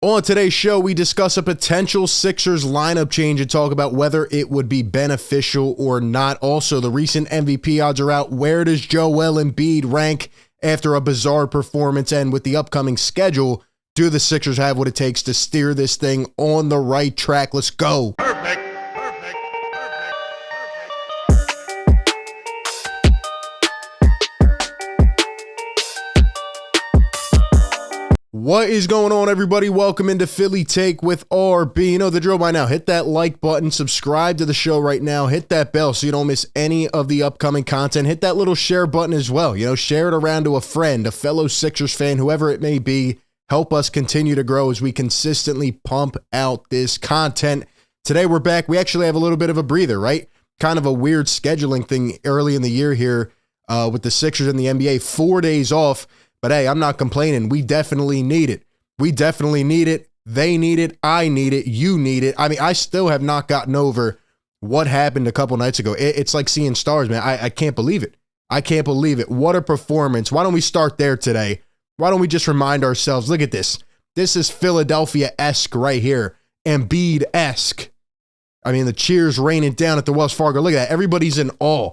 On today's show, we discuss a potential Sixers lineup change and talk about whether it would be beneficial or not. Also, the recent MVP odds are out. Where does Joel Embiid rank after a bizarre performance? And with the upcoming schedule, do the Sixers have what it takes to steer this thing on the right track? Let's go. Perfect. What is going on, everybody? Welcome into Philly Take with RB. You know the drill by now. Hit that like button, subscribe to the show right now, hit that bell so you don't miss any of the upcoming content. Hit that little share button as well. You know, share it around to a friend, a fellow Sixers fan, whoever it may be. Help us continue to grow as we consistently pump out this content. Today we're back. We actually have a little bit of a breather, right? Kind of a weird scheduling thing early in the year here with the Sixers and the NBA. 4 days off. But hey, I'm not complaining. We definitely need it. We definitely need it. They need it. I need it. You need it. I mean, I still have not gotten over what happened a couple nights ago. It's like seeing stars, man. I can't believe it. I can't believe it. What a performance. Why don't we start there today? Why don't we just remind ourselves, look at this. This is Philadelphia-esque right here. Embiid-esque. I mean, the cheers raining down at the Wells Fargo. Look at that. Everybody's in awe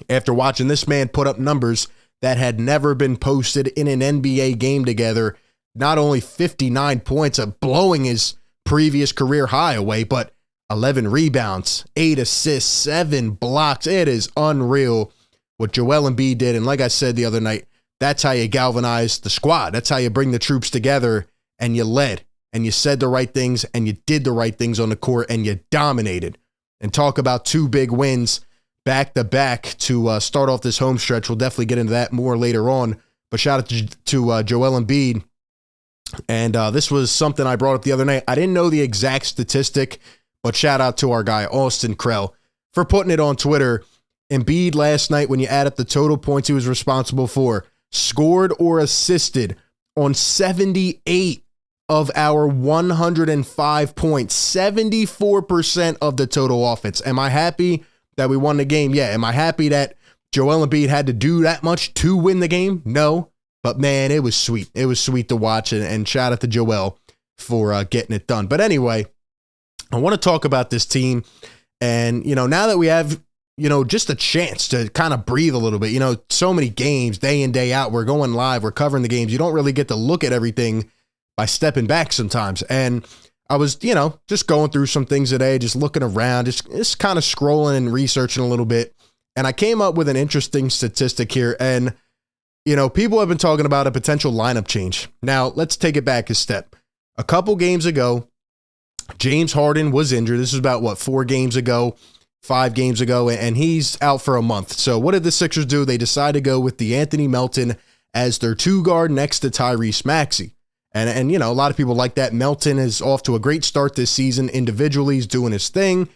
after watching this man put up numbers that had never been posted in an NBA game together. Not only 59 points, blowing his previous career high away, but 11 rebounds, 8 assists, 7 blocks. It is unreal what Joel Embiid did. And like I said the other night, that's how you galvanize the squad. That's how you bring the troops together, and you led, and you said the right things, and you did the right things on the court, and you dominated. And talk about 2 big wins back-to-back to start off this home stretch. We'll definitely get into that more later on. But shout out to Joel Embiid. And this was something I brought up the other night. I didn't know the exact statistic, but shout out to our guy, Austin Krell, for putting it on Twitter. Embiid last night, when you add up the total points he was responsible for, scored or assisted on 78 of our 105 points, 74% of the total offense. Am I happy that we won the game? Yeah. Am I happy that Joel Embiid had to do that much to win the game? No. But man, it was sweet. It was sweet to watch, and shout out to Joel for getting it done. But anyway, I want to talk about this team. And, you know, now that we have, you know, just a chance to kind of breathe a little bit, you know, so many games day in, day out, we're going live, we're covering the games. You don't really get to look at everything by stepping back sometimes. And I was, you know, just going through some things today, just looking around, just kind of scrolling and researching a little bit. And I came up with an interesting statistic here. And, you know, people have been talking about a potential lineup change. Now, let's take it back a step. A couple games ago, James Harden was injured. This was about, 4 games ago, 5 games ago, and he's out for a month. So what did the Sixers do? They decided to go with DeAnthony Melton as their 2 guard next to Tyrese Maxey. And you know, a lot of people like that. Melton is off to a great start this season. Individually, he's doing his thing.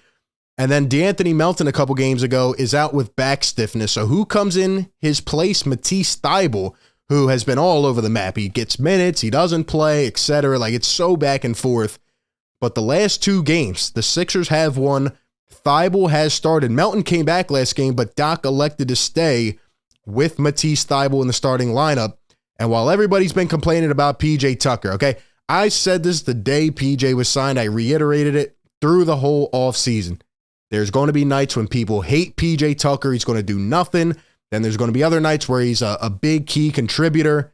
And then DeAnthony Melton a couple games ago is out with back stiffness. So who comes in his place? Matisse Thybulle, who has been all over the map. He gets minutes, he doesn't play, etc. Like, it's so back and forth. But the last 2 games, the Sixers have won. Thybulle has started. Melton came back last game, but Doc elected to stay with Matisse Thybulle in the starting lineup. And while everybody's been complaining about PJ Tucker, okay, I said this the day PJ was signed. I reiterated it through the whole offseason. There's going to be nights when people hate PJ Tucker. He's going to do nothing. Then there's going to be other nights where he's a big key contributor.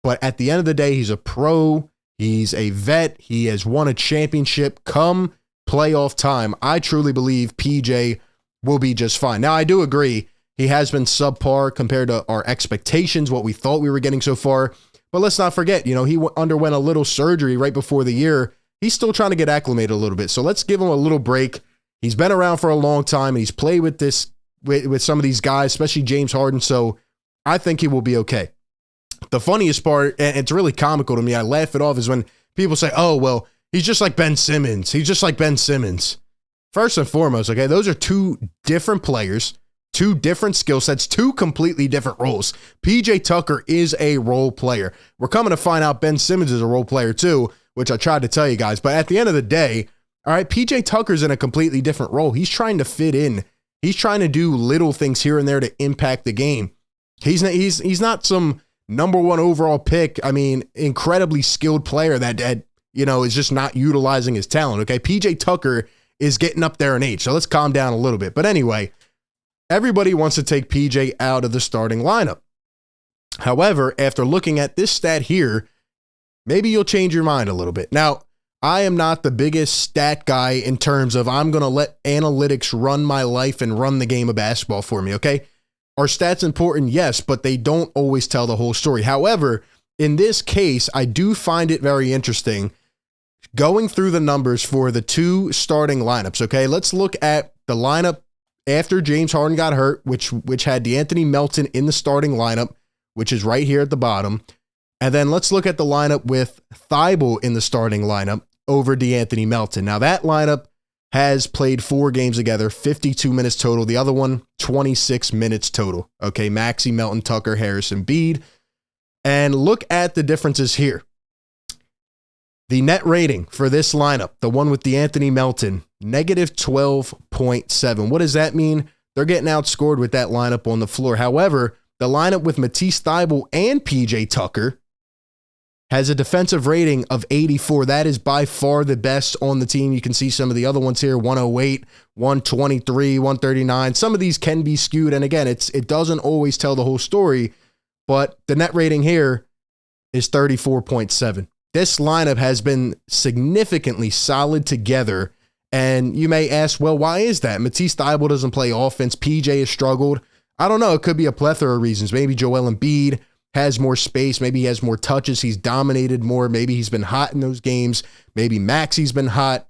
But at the end of the day, he's a pro. He's a vet. He has won a championship. Come playoff time, I truly believe PJ will be just fine. Now, I do agree. He has been subpar compared to our expectations, what we thought we were getting so far. But let's not forget, you know, he underwent a little surgery right before the year. He's still trying to get acclimated a little bit. So let's give him a little break. He's been around for a long time, and he's played with some of these guys, especially James Harden. So I think he will be okay. The funniest part, and it's really comical to me, I laugh it off, is when people say, oh, well, he's just like Ben Simmons. He's just like Ben Simmons. First and foremost, okay, those are 2 different players. 2 different skill sets, 2 completely different roles. PJ Tucker is a role player. We're coming to find out Ben Simmons is a role player too, which I tried to tell you guys. But at the end of the day, all right, PJ Tucker's in a completely different role. He's trying to fit in. He's trying to do little things here and there to impact the game. He's not some number 1 overall pick. I mean, incredibly skilled player that is just not utilizing his talent. Okay. PJ Tucker is getting up there in age. So let's calm down a little bit. But anyway, everybody wants to take PJ out of the starting lineup. However, after looking at this stat here, maybe you'll change your mind a little bit. Now, I am not the biggest stat guy in terms of I'm going to let analytics run my life and run the game of basketball for me, okay? Are stats important? Yes, but they don't always tell the whole story. However, in this case, I do find it very interesting going through the numbers for the two starting lineups, okay? Let's look at the lineup after James Harden got hurt, which had DeAnthony Melton in the starting lineup, which is right here at the bottom. And then let's look at the lineup with Thibault in the starting lineup over DeAnthony Melton. Now that lineup has played 4 games together, 52 minutes total. The other one, 26 minutes total. Okay, Maxey, Melton, Tucker, Harris, Embiid. And look at the differences here. The net rating for this lineup, the one with DeAnthony Melton, negative 12.7. What does that mean? They're getting outscored with that lineup on the floor. However, the lineup with Matisse Thybulle and PJ Tucker has a defensive rating of 84. That is by far the best on the team. You can see some of the other ones here, 108, 123, 139. Some of these can be skewed. And again, it doesn't always tell the whole story, but the net rating here is 34.7. This lineup has been significantly solid together. And you may ask, well, why is that? Matisse Thybulle doesn't play offense. PJ has struggled. I don't know. It could be a plethora of reasons. Maybe Joel Embiid has more space. Maybe he has more touches. He's dominated more. Maybe he's been hot in those games. Maybe Maxey's been hot.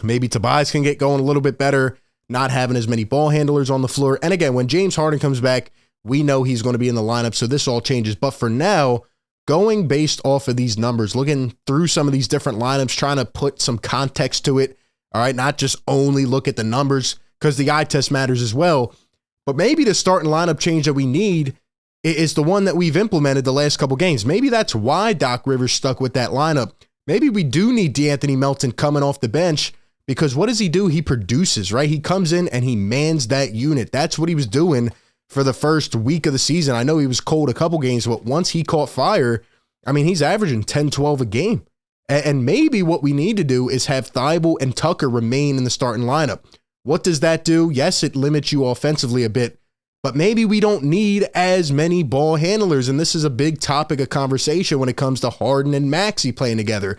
Maybe Tobias can get going a little bit better, not having as many ball handlers on the floor. And again, when James Harden comes back, we know he's going to be in the lineup. So this all changes. But for now, going based off of these numbers, looking through some of these different lineups, trying to put some context to it. All right. Not just only look at the numbers, because the eye test matters as well. But maybe the starting lineup change that we need is the one that we've implemented the last couple games. Maybe that's why Doc Rivers stuck with that lineup. Maybe we do need DeAnthony Melton coming off the bench, because what does he do? He produces, right? He comes in and he mans that unit. That's what he was doing for the first week of the season. I know he was cold a couple games, but once he caught fire, I mean, he's averaging 10, 12 a game. And maybe what we need to do is have Thybulle and Tucker remain in the starting lineup. What does that do? Yes, it limits you offensively a bit, but maybe we don't need as many ball handlers. And this is a big topic of conversation when it comes to Harden and Maxey playing together,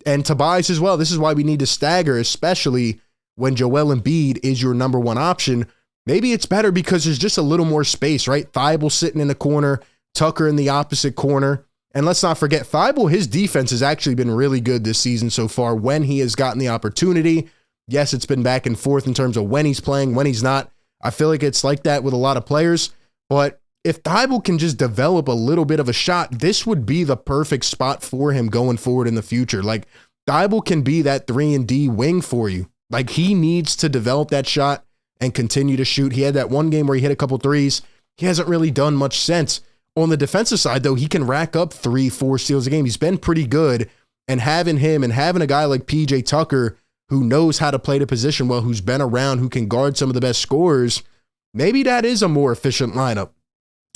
and Tobias as well. This is why we need to stagger, especially when Joel Embiid is your number one option. Maybe it's better because there's just a little more space, right? Thybulle sitting in the corner, Tucker in the opposite corner. And let's not forget, Thybulle, his defense has actually been really good this season so far when he has gotten the opportunity. Yes, it's been back and forth in terms of when he's playing, when he's not. I feel like it's like that with a lot of players. But if Thybulle can just develop a little bit of a shot, this would be the perfect spot for him going forward in the future. Like, Thybulle can be that 3-and-D wing for you. Like, he needs to develop that shot and continue to shoot. He had that one game where he hit a couple threes. He hasn't really done much since. On the defensive side, though, he can rack up 3-4 steals a game. He's been pretty good. And having him and having a guy like PJ Tucker who knows how to play the position well, who's been around, who can guard some of the best scorers, maybe that is a more efficient lineup,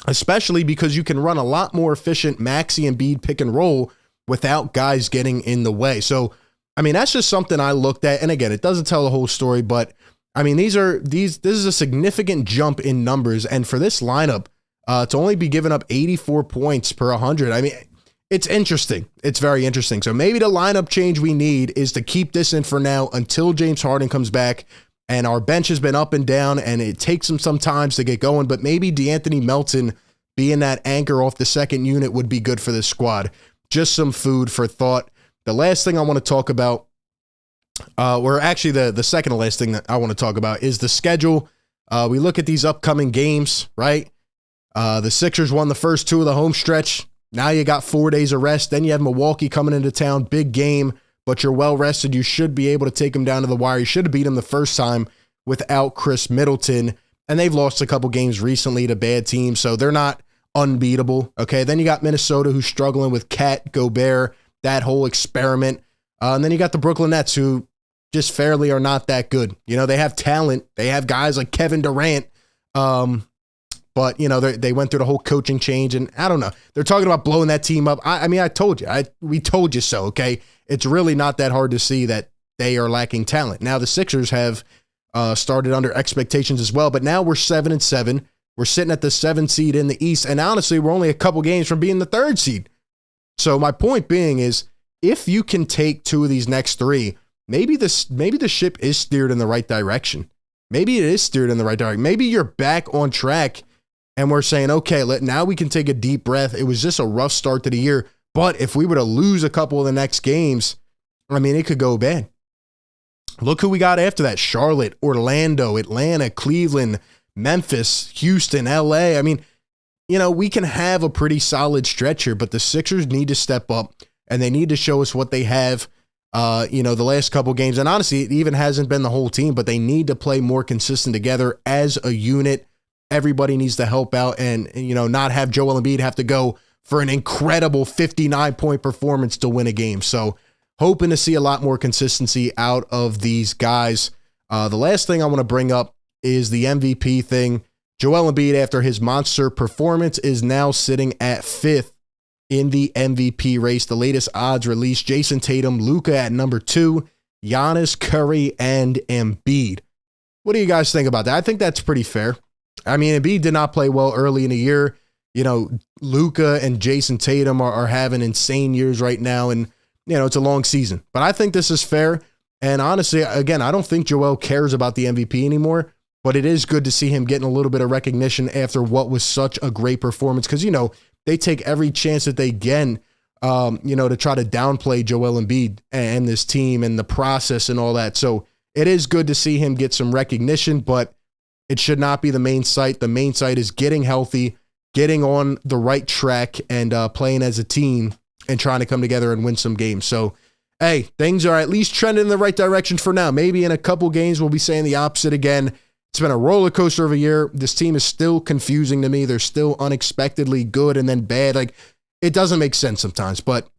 especially because you can run a lot more efficient Maxey and Embiid pick and roll without guys getting in the way. So, I mean, that's just something I looked at. And again, it doesn't tell the whole story, but I mean, this is a significant jump in numbers. And for this lineup, to only be giving up 84 points per 100, I mean, it's interesting. It's very interesting. So maybe the lineup change we need is to keep this in for now until James Harden comes back, and our bench has been up and down and it takes him some time to get going, but maybe DeAnthony Melton being that anchor off the second unit would be good for this squad. Just some food for thought. The last thing I want to talk about, or actually the second to last thing that I want to talk about, is the schedule. We look at these upcoming games, right? The Sixers won the first 2 of the home stretch. Now you got 4 days of rest. Then you have Milwaukee coming into town. Big game, but you're well rested. You should be able to take them down to the wire. You should have beat them the first time without Chris Middleton. And they've lost a couple games recently to bad teams, so they're not unbeatable. Okay, then you got Minnesota, who's struggling with Cat, Gobert, that whole experiment. And then you got the Brooklyn Nets, who just fairly are not that good. You know, they have talent. They have guys like Kevin Durant. But, you know, they went through the whole coaching change, and I don't know. They're talking about blowing that team up. I mean, I told you. We told you so, okay? it's really not that hard to see that they are lacking talent. Now the Sixers have started under expectations as well, but now we're 7-7. We're sitting at the 7th seed in the East, and honestly, we're only a couple games from being the 3rd seed. So my point being is, if you can take 2 of these next 3, maybe the ship is steered in the right direction. Maybe it is steered in the right direction. Maybe you're back on track, and we're saying, okay, now we can take a deep breath. It was just a rough start to the year, but if we were to lose a couple of the next games, I mean, it could go bad. Look who we got after that: Charlotte, Orlando, Atlanta, Cleveland, Memphis, Houston, LA. I mean, we can have a pretty solid stretch here, but the Sixers need to step up, and they need to show us what they have, the last couple games. And honestly, it even hasn't been the whole team, but they need to play more consistent together as a unit. Everybody needs to help out and not have Joel Embiid have to go for an incredible 59-point performance to win a game. So hoping to see a lot more consistency out of these guys. The last thing I want to bring up is the MVP thing. Joel Embiid, after his monster performance, is now sitting at 5th in the MVP race. The latest odds released: Jason Tatum, Luka at number 2, Giannis, Curry, and Embiid. What do you guys think about that? I think that's pretty fair. I mean, Embiid did not play well early in the year. Luka and Jason Tatum are having insane years right now, and it's a long season. But I think this is fair. And honestly, again, I don't think Joel cares about the MVP anymore, but it is good to see him getting a little bit of recognition after what was such a great performance, because, they take every chance that they can, to try to downplay Joel Embiid and this team and the process and all that. So it is good to see him get some recognition, but it should not be the main site. The main site is getting healthy, getting on the right track, and playing as a team and trying to come together and win some games. So, hey, things are at least trending in the right direction for now. Maybe in a couple games we'll be saying the opposite again. It's been a roller coaster of a year. This team is still confusing to me. They're still unexpectedly good and then bad. Like, it doesn't make sense sometimes. But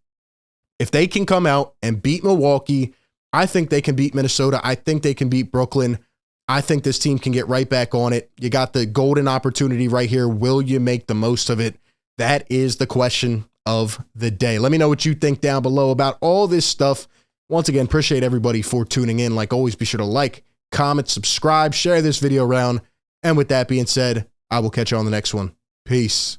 if they can come out and beat Milwaukee, I think they can beat Minnesota. I think they can beat Brooklyn. I think this team can get right back on it. You got the golden opportunity right here. Will you make the most of it? That is the question of the day. Let me know what you think down below about all this stuff. Once again, appreciate everybody for tuning in. Like always, be sure to like, comment, subscribe, share this video around. And with that being said, I will catch you on the next one. Peace.